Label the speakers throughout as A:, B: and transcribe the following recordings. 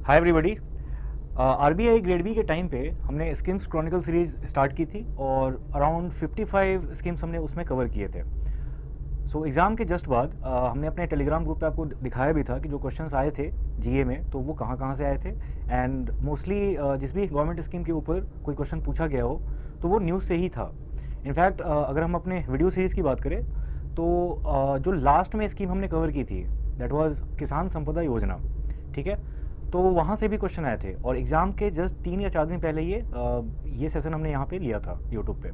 A: हाय everybody. RBI grade B के time पे हमने स्कीम्स क्रॉनिकल सीरीज स्टार्ट की थी और अराउंड 55 स्कीम्स हमने उसमें कवर किए थे। सो एग्ज़ाम के जस्ट बाद हमने अपने टेलीग्राम ग्रुप पे आपको दिखाया भी था कि जो क्वेश्चंस आए थे जीए में तो वो कहाँ कहाँ से आए थे। एंड मोस्टली जिस भी गवर्नमेंट स्कीम के ऊपर कोई क्वेश्चन पूछा गया हो तो वो न्यूज़ से ही था। इनफैक्ट अगर हम अपने वीडियो सीरीज़ की बात करें तो जो लास्ट में स्कीम हमने कवर की थी दैट वाज किसान संपदा योजना, ठीक है। तो वहाँ से भी क्वेश्चन आए थे और एग्ज़ाम के जस्ट 3 या 4 दिन पहले ये सेशन हमने यहाँ पे लिया था यूट्यूब पे।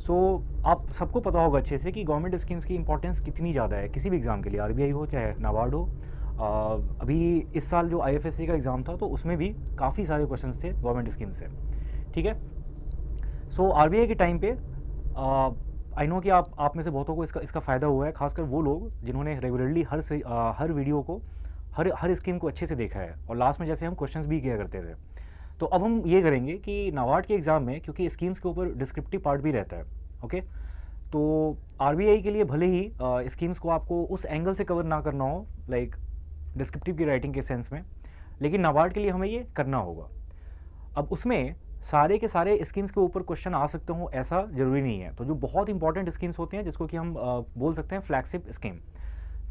A: सो आप सबको पता होगा अच्छे से कि गवर्नमेंट स्कीम्स की इंपॉर्टेंस कितनी ज़्यादा है किसी भी एग्ज़ाम के लिए, आरबीआई हो चाहे नाबार्ड हो। अभी इस साल जो आईएफएससी का एग्ज़ाम था तो उसमें भी काफ़ी सारे क्वेश्चन थे गवर्नमेंट स्कीम से, ठीक है। सो आरबीआई के टाइम पे आई नो कि आप में से बहुतों को इसका फ़ायदा हुआ है, खासकर वो लोग जिन्होंने रेगुलरली हर वीडियो को हर स्कीम को अच्छे से देखा है और लास्ट में जैसे हम क्वेश्चंस भी किया करते थे। तो अब हम ये करेंगे कि नाबार्ड के एग्ज़ाम में क्योंकि स्कीम्स के ऊपर डिस्क्रिप्टिव पार्ट भी रहता है, ओके। तो आरबीआई के लिए भले ही स्कीम्स को आपको उस एंगल से कवर ना करना हो, लाइक डिस्क्रिप्टिव की राइटिंग के सेंस में, लेकिन नाबार्ड के लिए हमें ये करना होगा। अब उसमें सारे के सारे स्कीम्स के ऊपर क्वेश्चन आ सकते हो ऐसा ज़रूरी नहीं है। तो जो बहुत इंपॉर्टेंट स्कीम्स होती हैं जिसको कि हम बोल सकते हैं फ्लैगशिप स्कीम,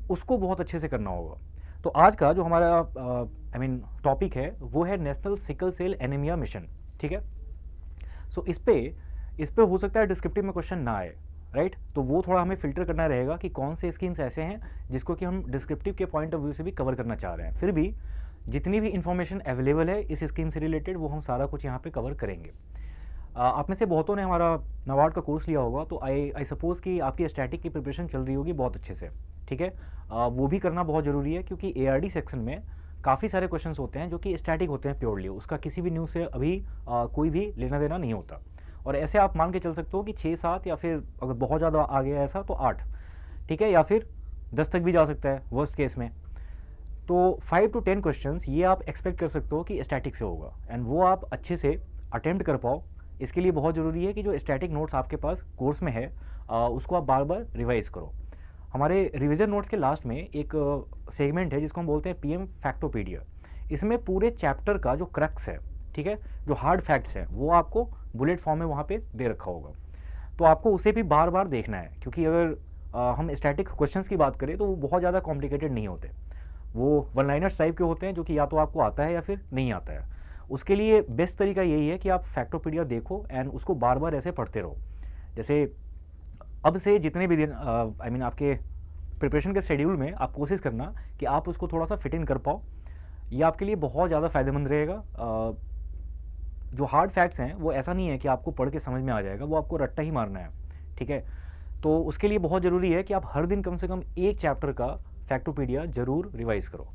A: उसको बहुत अच्छे से करना होगा। तो आज का जो हमारा टॉपिक है वो है national sickle cell anaemia mission, ठीक है। सो इस पे हो सकता है डिस्क्रिप्टिव में क्वेश्चन ना आए, राइट। तो वो थोड़ा हमें फिल्टर करना रहेगा कि कौन से स्कीम्स ऐसे हैं जिसको कि हम डिस्क्रिप्टिव के पॉइंट ऑफ व्यू से भी कवर करना चाह रहे हैं। फिर भी जितनी भी इंफॉर्मेशन अवेलेबल है इस स्कीम से रिलेटेड वो हम सारा कुछ यहाँ पे कवर करेंगे। आप में से बहुतों ने हमारा नाबार्ड का कोर्स लिया होगा तो आई सपोज़ कि आपकी स्टैटिक की प्रिपरेशन चल रही होगी बहुत अच्छे से, ठीक है। वो भी करना बहुत ज़रूरी है क्योंकि एआरडी सेक्शन में काफ़ी सारे क्वेश्चंस होते हैं जो कि स्टैटिक होते हैं प्योरली, उसका किसी भी न्यूज़ से अभी कोई भी लेना देना नहीं होता। और ऐसे आप मान के चल सकते हो कि 6-7 या फिर अगर बहुत ज़्यादा आ गया ऐसा तो 8, ठीक है, या फिर 10 तक भी जा सकता है वर्स्ट केस में। तो 5 to 10 क्वेश्चंस ये आप एक्सपेक्ट कर सकते हो कि स्टैटिक से होगा एंड वो आप अच्छे से अटेम्प्ट कर पाओ। इसके लिए बहुत ज़रूरी है कि जो स्टैटिक नोट्स आपके पास कोर्स में है उसको आप बार बार रिवाइज़ करो। हमारे रिवीजन नोट्स के लास्ट में एक सेगमेंट है जिसको हम बोलते हैं पीएम फैक्टोपीडिया। इसमें पूरे चैप्टर का जो क्रक्स है, ठीक है, जो हार्ड फैक्ट्स हैं वो आपको बुलेट फॉर्म में वहाँ पे दे रखा होगा। तो आपको उसे भी बार बार देखना है क्योंकि अगर हम स्टैटिक क्वेश्चंस की बात करें तो वो बहुत ज़्यादा कॉम्प्लिकेटेड नहीं होते, वो वन लाइनर्स टाइप के होते हैं जो कि या तो आपको आता है या फिर नहीं आता है। उसके लिए बेस्ट तरीका यही है कि आप फैक्टोपीडिया देखो एंड उसको बार बार ऐसे पढ़ते रहो। जैसे अब से जितने भी दिन आपके प्रिपरेशन के शेड्यूल में आप कोशिश करना कि आप उसको थोड़ा सा फिट इन कर पाओ, ये आपके लिए बहुत ज़्यादा फ़ायदेमंद रहेगा। जो हार्ड फैक्ट्स हैं वो ऐसा नहीं है कि आपको पढ़ के समझ में आ जाएगा, वो आपको रट्टा ही मारना है, ठीक है। तो उसके लिए बहुत ज़रूरी है कि आप हर दिन कम से कम एक चैप्टर का फैक्टोपीडिया ज़रूर रिवाइज करो,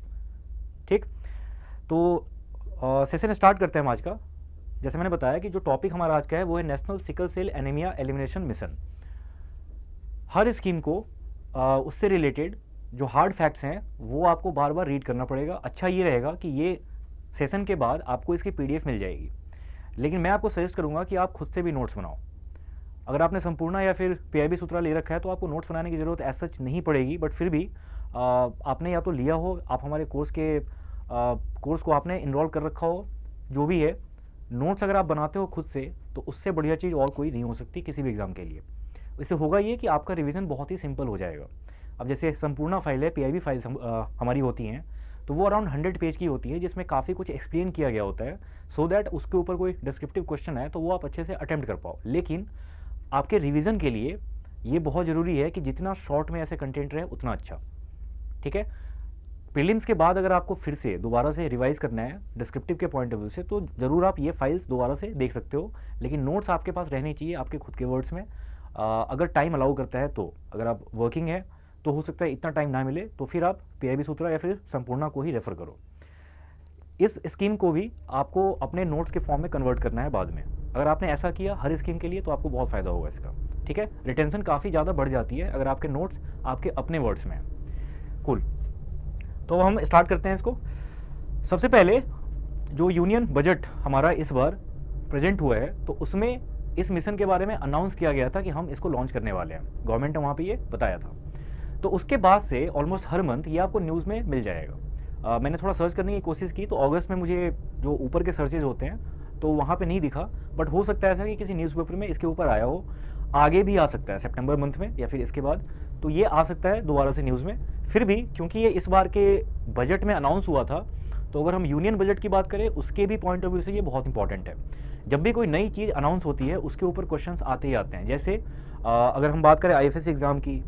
A: ठीक। तो सेशन स्टार्ट करते हैं हम आज का। जैसे मैंने बताया कि जो टॉपिक हमारा आज का है वो है national sickle cell anaemia elimination mission. हर स्कीम को उससे रिलेटेड जो हार्ड फैक्ट्स हैं वो आपको बार बार रीड करना पड़ेगा। अच्छा ये रहेगा कि ये सेशन के बाद आपको इसकी पीडीएफ मिल जाएगी, लेकिन मैं आपको सजेस्ट करूँगा कि आप खुद से भी नोट्स बनाओ। अगर आपने संपूर्णा या फिर पीआईबी सूत्रा ले रखा है तो आपको नोट्स बनाने की ज़रूरत एज सच नहीं पड़ेगी, बट फिर भी आपने या तो लिया हो, आप हमारे कोर्स को आपने इनरोल कर रखा हो, जो भी है, नोट्स अगर आप बनाते हो खुद से तो उससे बढ़िया चीज़ और कोई नहीं हो सकती किसी भी एग्ज़ाम के लिए। इससे होगा ये कि आपका रिवीजन बहुत ही सिंपल हो जाएगा। अब जैसे संपूर्णा फाइल है, पीआईबी फाइल हमारी होती हैं तो वो अराउंड 100 पेज की होती है जिसमें काफ़ी कुछ एक्सप्लेन किया गया होता है सो दैट उसके ऊपर कोई डिस्क्रिप्टिव क्वेश्चन है तो वो आप अच्छे से अटेम्प्ट कर पाओ। लेकिन आपके रिवीजन के लिए ये बहुत ज़रूरी है कि जितना शॉर्ट में ऐसे कंटेंट रहे उतना अच्छा, ठीक है। प्रीलिम्स के बाद अगर आपको फिर से दोबारा से रिवाइज करना है डिस्क्रिप्टिव के पॉइंट ऑफ व्यू से तो ज़रूर आप ये फाइल्स दोबारा से देख सकते हो, लेकिन नोट्स आपके पास रहने चाहिए आपके खुद के वर्ड्स में। अगर टाइम अलाउ करता है तो, अगर आप वर्किंग है तो हो सकता है इतना टाइम ना मिले तो फिर आप पीआईबी सूत्रा या फिर संपूर्णा को ही रेफ़र करो। इस स्कीम को भी आपको अपने नोट्स के फॉर्म में कन्वर्ट करना है बाद में। अगर आपने ऐसा किया हर स्कीम के लिए तो आपको बहुत फ़ायदा होगा इसका, ठीक है। रिटेंशन काफ़ी ज़्यादा बढ़ जाती है अगर आपके नोट्स आपके अपने वर्ड्स में हैं। कूल, तो हम स्टार्ट करते हैं इसको। सबसे पहले जो यूनियन बजट हमारा इस बार प्रेजेंट हुआ है तो उसमें इस मिशन के बारे में अनाउंस किया गया था कि हम इसको लॉन्च करने वाले हैं, गवर्नमेंट ने वहाँ पे ये बताया था। तो उसके बाद से ऑलमोस्ट हर मंथ ये आपको न्यूज़ में मिल जाएगा। मैंने थोड़ा सर्च करने की कोशिश की तो अगस्त में मुझे जो ऊपर के सर्चेज होते हैं तो वहाँ पे नहीं दिखा, बट हो सकता है ऐसा कि किसी न्यूज़पेपर में इसके ऊपर आया हो, आगे भी आ सकता है सितंबर मंथ में या फिर इसके बाद, तो ये आ सकता है दोबारा से न्यूज़ में। फिर भी क्योंकि ये इस बार के बजट में अनाउंस हुआ था, तो अगर हम यूनियन बजट की बात करें उसके भी पॉइंट ऑफ व्यू से ये बहुत इंपॉर्टेंट है। जब भी कोई नई चीज़ अनाउंस होती है उसके ऊपर क्वेश्चंस आते ही आते हैं। जैसे अगर हम बात करें आईएफएससी एग्ज़ाम की,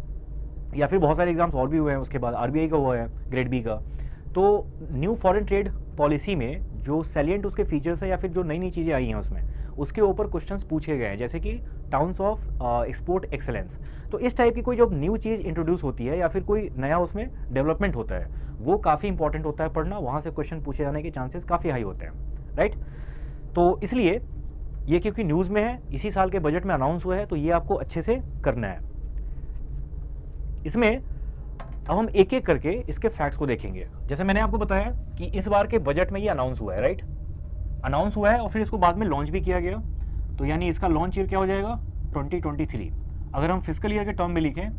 A: या फिर बहुत सारे एग्जाम्स और भी हुए हैं, उसके बाद आरबीआई का हुआ है ग्रेड बी का, तो न्यू फॉरेन ट्रेड पॉलिसी में जो सैलिएंट उसके फीचर्स है या फिर जो नई नई चीज़ें आई हैं उसमें, उसके ऊपर क्वेश्चंस पूछे गए हैं, जैसे कि टाउन्स ऑफ एक्सपोर्ट एक्सेलेंस। तो इस टाइप की कोई जब न्यू चीज़ इंट्रोड्यूस होती है या फिर कोई नया उसमें डेवलपमेंट होता है, वो काफ़ी इंपॉर्टेंट होता है पढ़ना, वहाँ से क्वेश्चन पूछे जाने के चांसेस काफ़ी हाई होते हैं, राइट। तो इसलिए ये क्योंकि न्यूज़ में है, इसी साल के बजट में अनाउंस हुआ है, तो ये आपको अच्छे से करना है। इसमें अब हम एक एक करके इसके फैक्ट्स को देखेंगे। जैसे मैंने आपको बताया कि इस बार के बजट में ये अनाउंस हुआ है, राइट, अनाउंस हुआ है और फिर इसको बाद में लॉन्च भी किया गया, तो यानी इसका लॉन्च ईयर क्या हो जाएगा 2023। अगर हम फिस्कल ईयर के टर्म में लिखें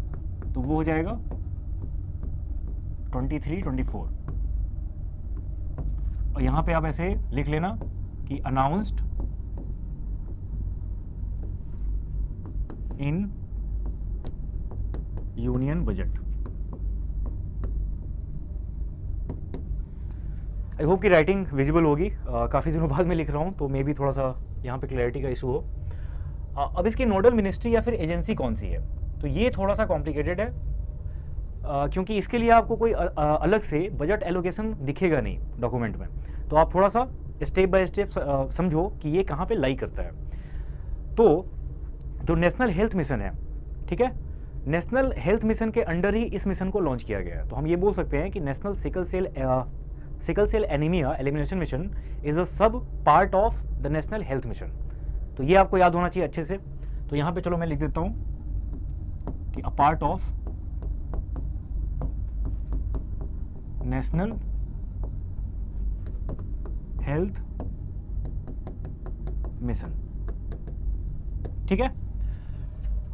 A: तो वो हो जाएगा 23-24, और यहाँ पे आप ऐसे लिख लेना कि announced in union budget. I hope कि राइटिंग विजिबल होगी, काफ़ी दिनों बाद मैं लिख रहा हूँ तो मे भी थोड़ा सा यहाँ पे क्लैरिटी का इशू हो। अब इसकी नोडल मिनिस्ट्री या फिर एजेंसी कौन सी है, तो ये थोड़ा सा कॉम्प्लिकेटेड है, क्योंकि इसके लिए आपको कोई अलग से बजट एलोकेशन दिखेगा नहीं डॉक्यूमेंट में, तो आप थोड़ा सा स्टेप बाय स्टेप समझो कि ये कहाँ पे लाई करता है। तो जो नेशनल हेल्थ मिशन है, ठीक है, नेशनल हेल्थ मिशन के अंडर ही इस मिशन को लॉन्च किया गया है। तो हम ये बोल सकते हैं कि national sickle cell anaemia elimination mission is a sub part of the national health mission. तो ये आपको याद होना चाहिए अच्छे से। तो यहाँ पे चलो मैं लिख देता हूँ कि a part of national health mission, ठीक है।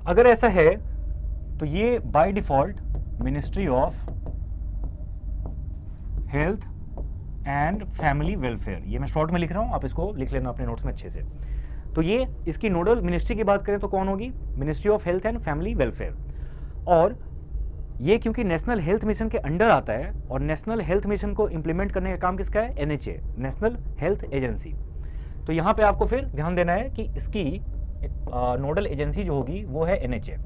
A: अगर ऐसा है तो ये by default ministry of health and family welfare, ये मैं शॉर्ट में लिख रहा हूँ, आप इसको लिख लेना अपने नोट्स में अच्छे से। तो ये इसकी नोडल मिनिस्ट्री की बात करें तो कौन होगी, ministry of health and family welfare. और ये क्योंकि नेशनल हेल्थ मिशन के अंडर आता है, और नेशनल हेल्थ मिशन को इंप्लीमेंट करने का काम किसका है, एनएचए, नेशनल हेल्थ एजेंसी। तो यहाँ पे आपको फिर ध्यान देना है कि इसकी नोडल एजेंसी जो होगी वो है NHA.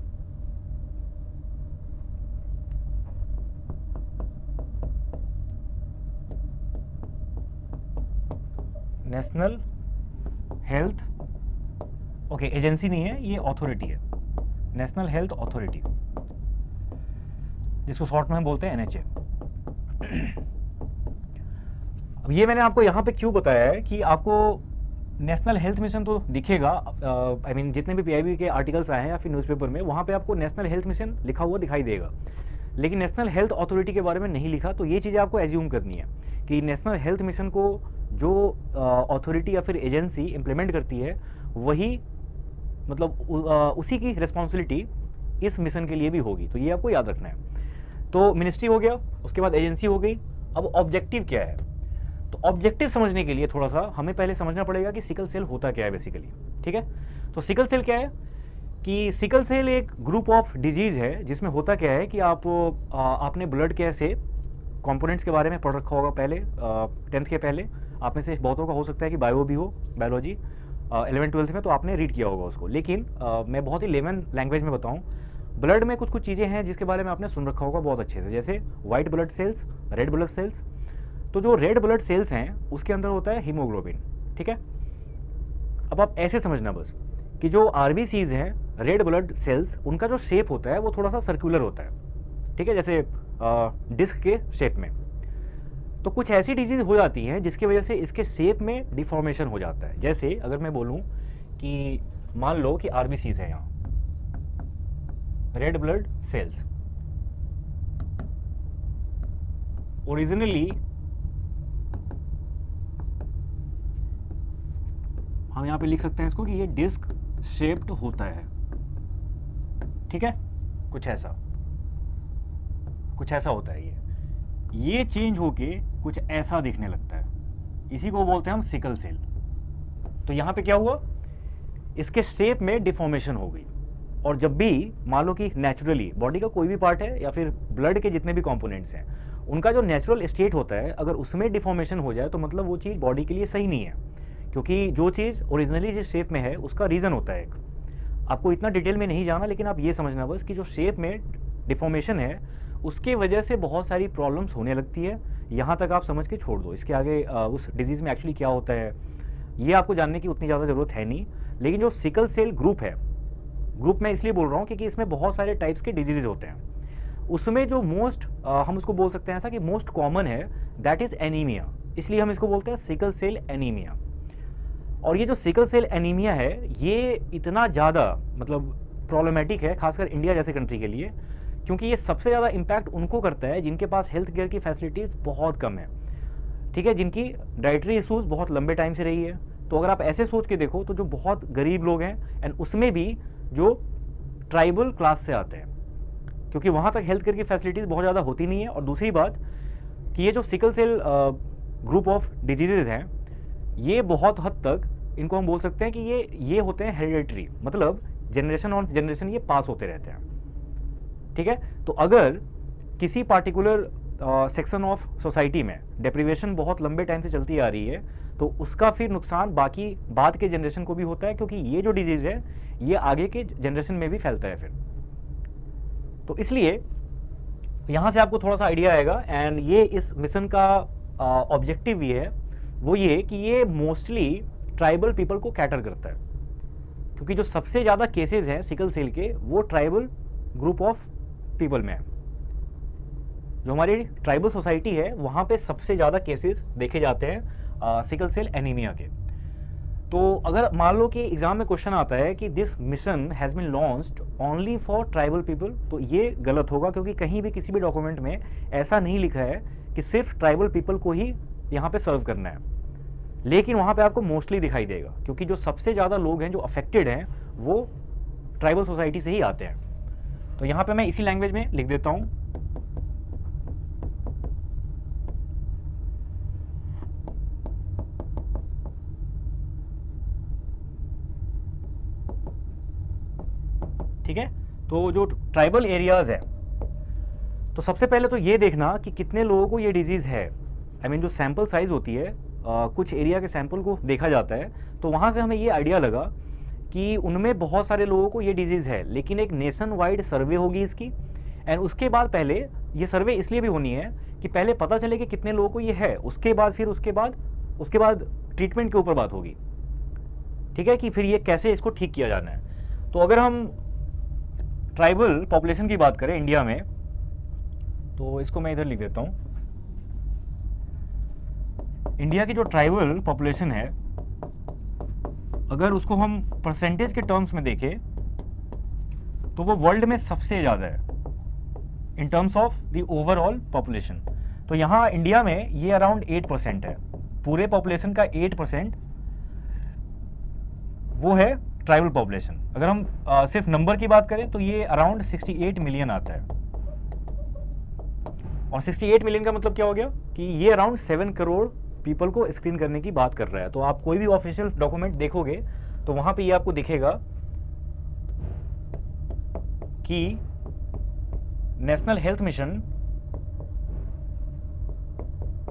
A: National health, okay, agency नहीं है, ये अथॉरिटी है, नेशनल हेल्थ अथॉरिटी, जिसको शॉर्ट में हम बोलते हैं एनएचए। अब ये मैंने आपको यहाँ पे क्यों बताया है कि आपको नेशनल हेल्थ मिशन तो दिखेगा, आई मीन जितने भी पीआईबी के आर्टिकल्स आए हैं या फिर न्यूज़पेपर में, वहाँ पे आपको नेशनल हेल्थ मिशन लिखा हुआ दिखाई देगा, लेकिन नेशनल हेल्थ अथॉरिटी के बारे में नहीं लिखा। तो ये चीज़ें आपको एज्यूम करनी है कि नेशनल हेल्थ मिशन को जो अथॉरिटी या फिर एजेंसी इम्प्लीमेंट करती है, वही मतलब उसी की रिस्पॉन्सिबिलिटी इस मिशन के लिए भी होगी। तो ये आपको याद रखना है। तो मिनिस्ट्री हो गया, उसके बाद एजेंसी हो गई। अब ऑब्जेक्टिव क्या है, तो ऑब्जेक्टिव समझने के लिए थोड़ा सा हमें पहले समझना पड़ेगा कि सिकल सेल होता क्या है बेसिकली, ठीक है। तो सिकल सेल क्या है कि सिकल सेल एक ग्रुप ऑफ डिजीज़ है जिसमें होता क्या है कि आपने ब्लड के ऐसे कंपोनेंट्स के बारे में पढ़ रखा होगा पहले, 10th के पहले। आप में से बहुतों का हो सकता है कि बायो भी हो, बायोलॉजी 11th-12th में, तो आपने रीड किया होगा उसको। लेकिन मैं बहुत ही लेमन लैंग्वेज में बताऊं, ब्लड में कुछ कुछ चीज़ें हैं जिसके बारे में आपने सुन रखा होगा बहुत अच्छे से, जैसे white blood cells, red blood cells. तो जो रेड ब्लड सेल्स हैं उसके अंदर होता है हीमोग्लोबिन, ठीक है। अब आप ऐसे समझना बस कि जो आरबीसीज हैं, रेड ब्लड सेल्स, उनका जो शेप होता है वो थोड़ा सा सर्कुलर होता है, ठीक है, जैसे डिस्क के शेप में। तो कुछ ऐसी डिजीज हो जाती हैं जिसकी वजह से इसके शेप में डिफॉर्मेशन हो जाता है। जैसे अगर मैं बोलूं कि मान लो कि आरबीसीज है, यहाँ रेड ब्लड सेल्स, ओरिजिनली हम यहाँ पे लिख सकते हैं इसको कि ये डिस्क शेप्ड होता है, ठीक है, कुछ ऐसा होता है ये। ये चेंज होके कुछ ऐसा दिखने लगता है, इसी को बोलते हैं हम सिकल सेल। तो यहाँ पे क्या हुआ, इसके शेप में डिफॉर्मेशन हो गई। और जब भी मान लो कि नेचुरली बॉडी का कोई भी पार्ट है या फिर ब्लड के जितने भी कंपोनेंट्स हैं, उनका जो नेचुरल स्टेट होता है, अगर उसमें डिफॉर्मेशन हो जाए तो मतलब वो चीज़ बॉडी के लिए सही नहीं है, क्योंकि जो चीज़ ओरिजिनली जिस शेप में है उसका रीज़न होता है एक। आपको इतना डिटेल में नहीं जाना, लेकिन आप ये समझना बस कि जो शेप में डिफॉर्मेशन है उसके वजह से बहुत सारी प्रॉब्लम्स होने लगती है। यहाँ तक आप समझ के छोड़ दो, इसके आगे उस डिजीज़ में एक्चुअली क्या होता है ये आपको जानने की उतनी ज़्यादा ज़रूरत है नहीं। लेकिन जो सिकल सेल ग्रुप है, ग्रुप मैं इसलिए बोल रहा हूँ क्योंकि इसमें बहुत सारे टाइप्स के डिजीज़ होते हैं। उसमें जो मोस्ट हम उसको बोल सकते हैं ऐसा कि मोस्ट कॉमन है, दैट इज़ एनीमिया। इसलिए हम इसको बोलते हैं सिकल सेल एनीमिया। और ये जो सिकल सेल एनीमिया है ये इतना ज़्यादा मतलब प्रॉब्लमेटिक है, खासकर इंडिया जैसे कंट्री के लिए, क्योंकि ये सबसे ज़्यादा इम्पैक्ट उनको करता है जिनके पास हेल्थ केयर की फैसिलिटीज़ बहुत कम है, ठीक है, जिनकी डाइटरी इशूज़ बहुत लंबे टाइम से रही है। तो अगर आप ऐसे सोच के देखो तो जो बहुत गरीब लोग हैं, एंड उसमें भी जो ट्राइबल क्लास से आते हैं, क्योंकि वहाँ तक हेल्थ केयर की फैसिलिटीज़ बहुत ज़्यादा होती नहीं है। और दूसरी बात कि ये जो sickle cell group of diseases हैं ये बहुत हद तक इनको हम बोल सकते हैं कि ये होते हैं हेरिडेटरी, मतलब जनरेशन ऑन जनरेशन ये पास होते रहते हैं, ठीक है। तो अगर किसी पार्टिकुलर सेक्शन ऑफ सोसाइटी में डेप्रिवेशन बहुत लंबे टाइम से चलती आ रही है तो उसका फिर नुकसान बाकी बाद के जनरेशन को भी होता है, क्योंकि ये जो डिजीज़ है ये आगे के जनरेशन में भी फैलता है फिर। तो इसलिए यहाँ से आपको थोड़ा सा आइडिया आएगा। एंड ये इस मिशन का ऑब्जेक्टिव ये है, वो ये कि ये मोस्टली ट्राइबल पीपल को कैटर करता है, क्योंकि जो सबसे ज़्यादा केसेस हैं सिकल सेल के वो ट्राइबल ग्रुप ऑफ पीपल में है। जो हमारी ट्राइबल सोसाइटी है वहाँ पे सबसे ज़्यादा केसेस देखे जाते हैं सिकल सेल एनीमिया के। तो अगर मान लो कि एग्ज़ाम में क्वेश्चन आता है कि this mission has been launched only for tribal people, तो ये गलत होगा, क्योंकि कहीं भी किसी भी डॉक्यूमेंट में ऐसा नहीं लिखा है कि सिर्फ ट्राइबल पीपल को ही यहाँ पे सर्व करना है। लेकिन वहाँ पे आपको मोस्टली दिखाई देगा, क्योंकि जो सबसे ज़्यादा लोग हैं जो अफेक्टेड हैं वो ट्राइबल सोसाइटी से ही आते हैं। तो यहाँ पे मैं इसी लैंग्वेज में लिख देता हूँ। ठीक है, तो जो ट्राइबल एरियाज़ है, तो सबसे पहले तो ये देखना कि कितने लोगों को ये डिजीज़ है। आई मीन जो सैंपल साइज़ होती है, कुछ एरिया के सैंपल को देखा जाता है, तो वहाँ से हमें ये आइडिया लगा कि उनमें बहुत सारे लोगों को ये डिजीज़ है। लेकिन एक नेशन वाइड सर्वे होगी इसकी, एंड उसके बाद पहले ये सर्वे इसलिए भी होनी है कि पहले पता चले कि कितने लोगों को ये है, उसके बाद फिर उसके बाद ट्रीटमेंट के ऊपर बात होगी, ठीक है, कि फिर ये कैसे इसको ठीक किया जाना है। तो अगर हम ट्राइबल पॉपुलेशन की बात करें इंडिया में, तो इसको मैं इधर लिख देता हूँ। इंडिया की जो ट्राइबल पॉपुलेशन है, अगर उसको हम परसेंटेज के टर्म्स में देखें तो वो वर्ल्ड में सबसे ज़्यादा है in terms of the overall population. तो यहाँ इंडिया में ये अराउंड 8% है, पूरे पॉपुलेशन का 8% वो है ट्राइबल पॉपुलेशन। अगर हम सिर्फ नंबर की बात करें तो ये अराउंड 68 मिलियन आता है। और 68 मिलियन का मतलब क्या हो गया कि ये अराउंड 7 करोड़ पीपल को स्क्रीन करने की बात कर रहा है। तो आप कोई भी ऑफिशियल डॉक्यूमेंट देखोगे तो वहाँ पे ये आपको दिखेगा कि नेशनल हेल्थ मिशन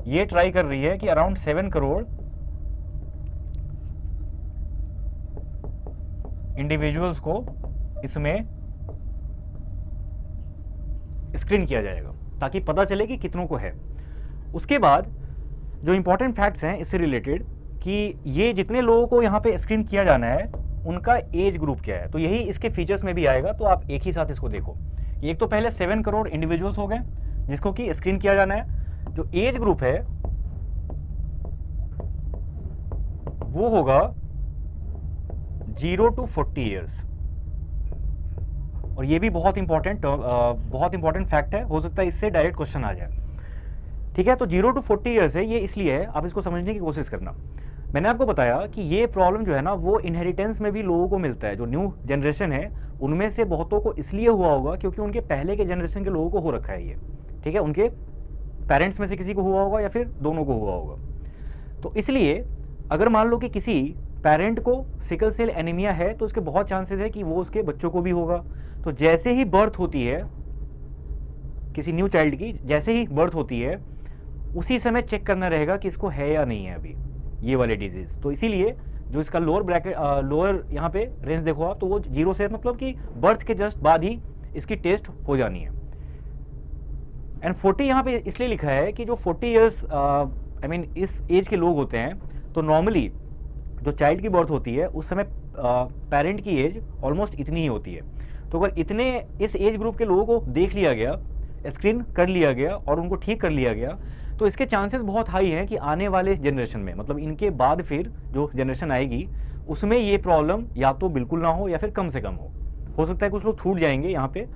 A: ये ट्राई कर रही है कि अराउंड 7 करोड़ इंडिविजुअल्स को इसमें स्क्रीन किया जाएगा ताकि पता चले कि कितनों को है। उसके बाद जो इंपॉर्टेंट फैक्ट्स हैं इससे रिलेटेड कि ये जितने लोगों को यहाँ पे स्क्रीन किया जाना है उनका एज ग्रुप क्या है, तो यही इसके फीचर्स में भी आएगा। तो आप एक ही साथ इसको देखो। एक तो पहले 7 करोड़ इंडिविजुअल्स हो गए जिसको कि स्क्रीन किया जाना है। जो एज ग्रुप है वो होगा 0 to 40 ईयर्स। और ये भी बहुत इंपॉर्टेंट फैक्ट है, हो सकता है इससे डायरेक्ट क्वेश्चन आ जाए, ठीक है। तो 0 to 40 ईयर्स है, ये इसलिए है, आप इसको समझने की कोशिश करना। मैंने आपको बताया कि ये प्रॉब्लम जो है ना वो इनहेरिटेंस में भी लोगों को मिलता है। जो न्यू जनरेशन है उनमें से बहुतों को इसलिए हुआ होगा क्योंकि उनके पहले के जनरेशन के लोगों को हो रखा है ये, ठीक है, उनके पेरेंट्स में से किसी को हुआ होगा या फिर दोनों को हुआ होगा। तो इसलिए अगर मान लो कि किसी पेरेंट को सिकल सेल एनीमिया है तो उसके बहुत चांसेस है कि वो उसके बच्चों को भी होगा। तो जैसे ही बर्थ होती है किसी न्यू चाइल्ड की, जैसे ही बर्थ होती है उसी समय चेक करना रहेगा कि इसको है या नहीं है अभी ये वाले डिजीज़। तो इसीलिए जो इसका लोअर ब्रैकेट लोअर यहाँ पे रेंज देखो आप, तो वो 0 से मतलब कि बर्थ के जस्ट बाद ही इसकी टेस्ट हो जानी है। एंड 40 यहाँ पे इसलिए लिखा है कि जो 40 ईयर्स आई मीन इस एज के लोग होते हैं, तो नॉर्मली जो चाइल्ड की बर्थ होती है उस समय पेरेंट की एज ऑलमोस्ट इतनी ही होती है। तो अगर इतने इस एज ग्रुप के लोगों को देख लिया गया, स्क्रीन कर लिया गया और उनको ठीक कर लिया गया, तो इसके चांसेस बहुत हाई हैं कि आने वाले जनरेशन में, मतलब इनके बाद फिर जो जनरेशन आएगी उसमें ये प्रॉब्लम या तो बिल्कुल ना हो या फिर कम से कम हो सकता है कुछ लोग छूट जाएंगे यहाँ पे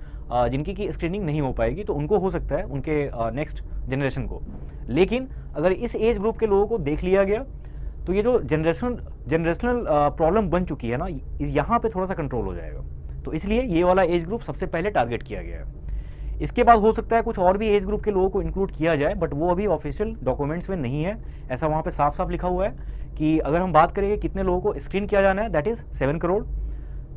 A: जिनकी की स्क्रीनिंग नहीं हो पाएगी, तो उनको हो सकता है उनके नेक्स्ट जनरेशन को। लेकिन अगर इस एज ग्रुप के लोगों को देख लिया गया तो ये जो जनरेशनल प्रॉब्लम बन चुकी है ना, यहाँ पे थोड़ा सा कंट्रोल हो जाएगा। तो इसलिए ये वाला एज ग्रुप सबसे पहले टारगेट किया गया है। इसके बाद हो सकता है कुछ और भी एज ग्रुप के लोगों को इंक्लूड किया जाए, बट वो अभी ऑफिशियल डॉक्यूमेंट्स में नहीं है। ऐसा वहाँ पे साफ साफ लिखा हुआ है कि अगर हम बात करेंगे कितने लोगों को स्क्रीन किया जाना है, दैट इज़ 7 करोड़।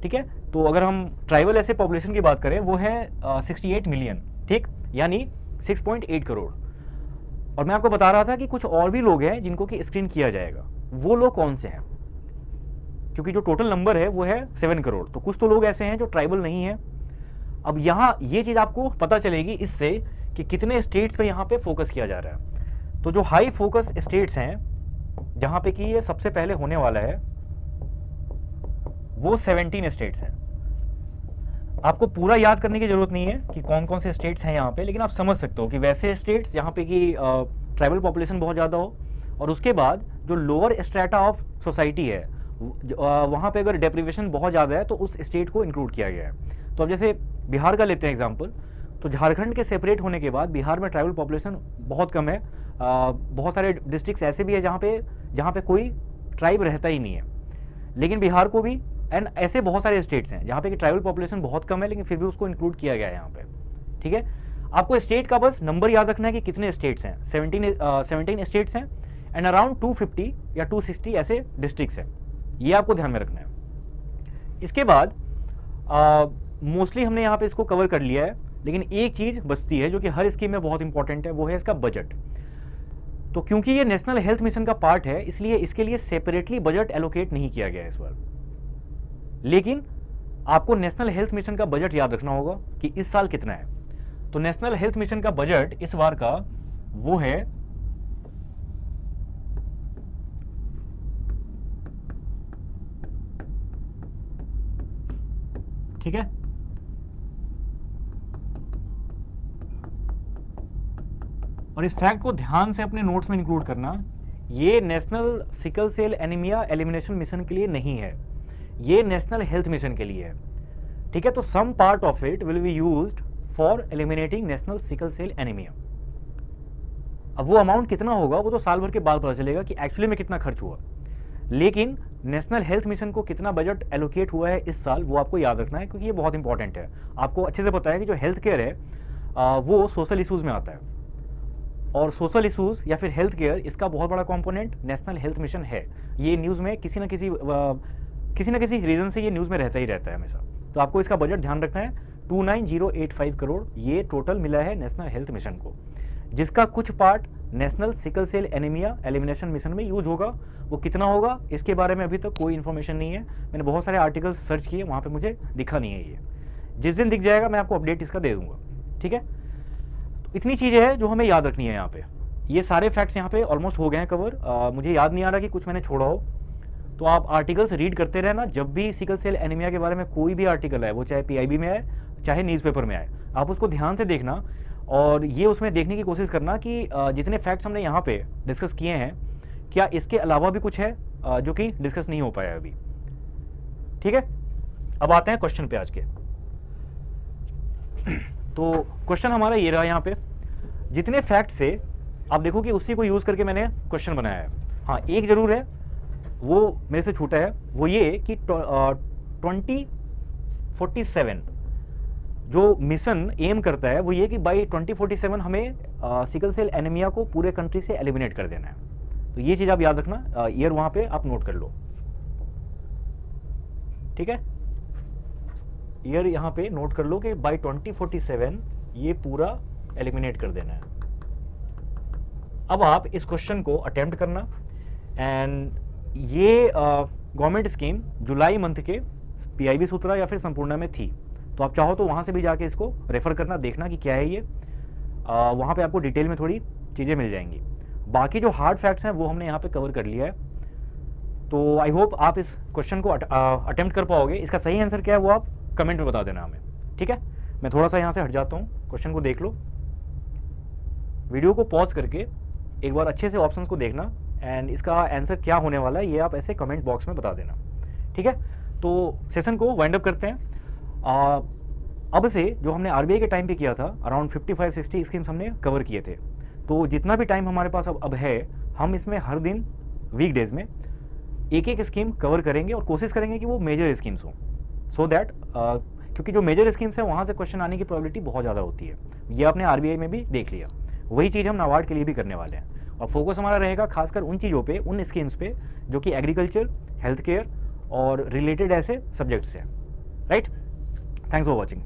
A: ठीक है, तो अगर हम ट्राइबल ऐसे पॉपुलेशन की बात करें वो है 68 मिलियन, ठीक, यानी 6.8 करोड़। और मैं आपको बता रहा था कि कुछ और भी लोग हैं जिनको कि स्क्रीन किया जाएगा। वो लोग कौन से हैं? क्योंकि जो टोटल नंबर है वो है 7 करोड़, तो कुछ तो लोग ऐसे हैं जो ट्राइबल नहीं है। अब यहाँ ये चीज़ आपको पता चलेगी इससे कि कितने स्टेट्स पे यहाँ पे फोकस किया जा रहा है। तो जो हाई फोकस स्टेट्स हैं जहाँ पे कि ये सबसे पहले होने वाला है वो 17 स्टेट्स हैं। आपको पूरा याद करने की जरूरत नहीं है कि कौन कौन से स्टेट्स हैं यहाँ पे, लेकिन आप समझ सकते हो कि वैसे स्टेट्स जहाँ पे कि ट्राइबल पॉपुलेशन बहुत ज़्यादा हो, और उसके बाद जो लोअर स्ट्रेटा ऑफ सोसाइटी है वहाँ पे अगर डेप्रिवेशन बहुत ज़्यादा है तो उस स्टेट को इंक्लूड किया गया है। तो अब जैसे बिहार का लेते हैं एग्जांपल, तो झारखंड के सेपरेट होने के बाद बिहार में ट्राइबल पॉपुलेशन बहुत कम है। बहुत सारे डिस्ट्रिक्ट्स ऐसे भी है जहाँ पे कोई ट्राइब रहता ही नहीं है, लेकिन बिहार को भी, एंड ऐसे बहुत सारे स्टेट्स हैं जहाँ पे कि ट्राइबल पॉपुलेशन बहुत कम है लेकिन फिर भी उसको इंक्लूड किया गया है यहाँ पे। ठीक है, आपको स्टेट का बस नंबर याद रखना है कि कितने स्टेट्स हैं। 17 स्टेट्स हैं एंड अराउंड 250 या 260 ऐसे डिस्ट्रिक्ट्स हैं, ये आपको ध्यान में रखना है। इसके बाद मोस्टली हमने यहाँ पे इसको कवर कर लिया है, लेकिन एक चीज़ बचती है जो कि हर स्कीम में बहुत इंपॉर्टेंट है, वो है इसका बजट। तो क्योंकि ये नेशनल हेल्थ मिशन का पार्ट है इसलिए इसके लिए सेपरेटली बजट एलोकेट नहीं किया गया इस बार। लेकिन आपको नेशनल हेल्थ मिशन का बजट याद रखना होगा कि इस साल कितना है। तो नेशनल हेल्थ मिशन का बजट इस बार का वो है ठीक है, और इस फैक्ट को ध्यान से अपने नोट्स में इंक्लूड करना, ये national sickle cell anaemia elimination mission के लिए नहीं है, ये नेशनल हेल्थ मिशन के लिए है। ठीक है, तो some part of it will be used for eliminating national sickle cell anaemia. अब वो अमाउंट कितना होगा वो तो साल भर के बाद पता चलेगा कि एक्चुअली में कितना खर्च हुआ, लेकिन नेशनल हेल्थ मिशन को कितना बजट एलोकेट हुआ है इस साल वो आपको याद रखना है, क्योंकि ये बहुत इंपॉर्टेंट है। आपको अच्छे से पता है कि जो हेल्थ केयर है वो सोशल इशूज़ में आता है, और सोशल इशूज़ या फिर हेल्थ केयर इसका बहुत बड़ा कंपोनेंट नेशनल हेल्थ मिशन है। ये न्यूज़ में किसी न किसी रीज़न से ये न्यूज़ में रहता ही रहता है हमेशा। तो आपको इसका बजट ध्यान रखना है, 29085 करोड़ ये टोटल मिला है नेशनल हेल्थ मिशन को, जिसका कुछ part national sickle cell anaemia elimination mission में यूज होगा। वो कितना होगा इसके बारे में अभी तक कोई इन्फॉर्मेशन नहीं है। मैंने बहुत सारे आर्टिकल्स सर्च किए, वहाँ पे मुझे दिखा नहीं है ये। जिस दिन दिख जाएगा मैं आपको अपडेट इसका दे दूंगा। ठीक है, तो इतनी चीज़ें हैं जो हमें याद रखनी है यहाँ पे। ये सारे फैक्ट्स यहाँ पे ऑलमोस्ट हो गए हैं कवर। मुझे याद नहीं आ रहा कि कुछ मैंने छोड़ा हो, तो आप आर्टिकल्स रीड करते रहना। जब भी सिकल सेल एनीमिया के बारे में कोई भी आर्टिकल है, वो चाहे PIB में आए चाहे न्यूज़पेपर में आए, आप उसको ध्यान से देखना और ये उसमें देखने की कोशिश करना कि जितने फैक्ट्स हमने यहाँ पे डिस्कस किए हैं क्या इसके अलावा भी कुछ है जो कि डिस्कस नहीं हो पाया अभी। ठीक है, अब आते हैं क्वेश्चन पे आज के। तो क्वेश्चन हमारा ये रहा यहाँ पे, जितने फैक्ट से आप देखो कि उसी को यूज़ करके मैंने क्वेश्चन बनाया है। हाँ, एक ज़रूर है वो मेरे से छूटा है, वो ये कि 2047 जो मिशन एम करता है वो ये कि बाई 2047 हमें सिकल सेल एनीमिया को पूरे कंट्री से एलिमिनेट कर देना है। तो ये चीज़ आप याद रखना, ईयर वहाँ पे आप नोट कर लो, ठीक है। ईयर यहाँ पे नोट कर लो कि बाई 2047 ये पूरा एलिमिनेट कर देना है। अब आप इस क्वेश्चन को अटेम्प्ट करना, एंड ये गवर्नमेंट स्कीम जुलाई मंथ के पीआईबी सूत्रा या फिर संपूर्णा में थी, तो आप चाहो तो वहाँ से भी जाके इसको रेफ़र करना, देखना कि क्या है ये। वहाँ पे आपको डिटेल में थोड़ी चीज़ें मिल जाएंगी। बाकी जो हार्ड फैक्ट्स हैं वो हमने यहाँ पे कवर कर लिया है। तो आई होप आप इस क्वेश्चन को अटेम्प्ट कर पाओगे। इसका सही आंसर क्या है वो आप कमेंट में बता देना हमें, ठीक है। मैं थोड़ा सा यहाँ से हट जाता हूँ, क्वेश्चन को देख लो, वीडियो को पॉज करके एक बार अच्छे से ऑप्शंस को देखना, एंड इसका आंसर क्या होने वाला है ये आप ऐसे कमेंट बॉक्स में बता देना, ठीक है। तो सेशन को वाइंड अप करते हैं। अब से जो हमने आरबीआई के टाइम पे किया था, अराउंड 55-60 स्कीम्स हमने कवर किए थे। तो जितना भी टाइम हमारे पास अब है, हम इसमें हर दिन वीकडेज में एक एक स्कीम कवर करेंगे और कोशिश करेंगे कि वो मेजर स्कीम्स हों, सो दैट क्योंकि जो मेजर स्कीम्स हैं वहाँ से क्वेश्चन आने की प्रोबेबिलिटी बहुत ज़्यादा होती है। ये आपने आरबीआई में भी देख लिया, वही चीज़ हम नाबार्ड के लिए भी करने वाले हैं। और फोकस हमारा रहेगा खासकर उन चीज़ों पे, उन स्कीम्स पे जो कि एग्रीकल्चर, हेल्थ केयर और रिलेटेड ऐसे सब्जेक्ट्स हैं, राइट। Thanks for watching.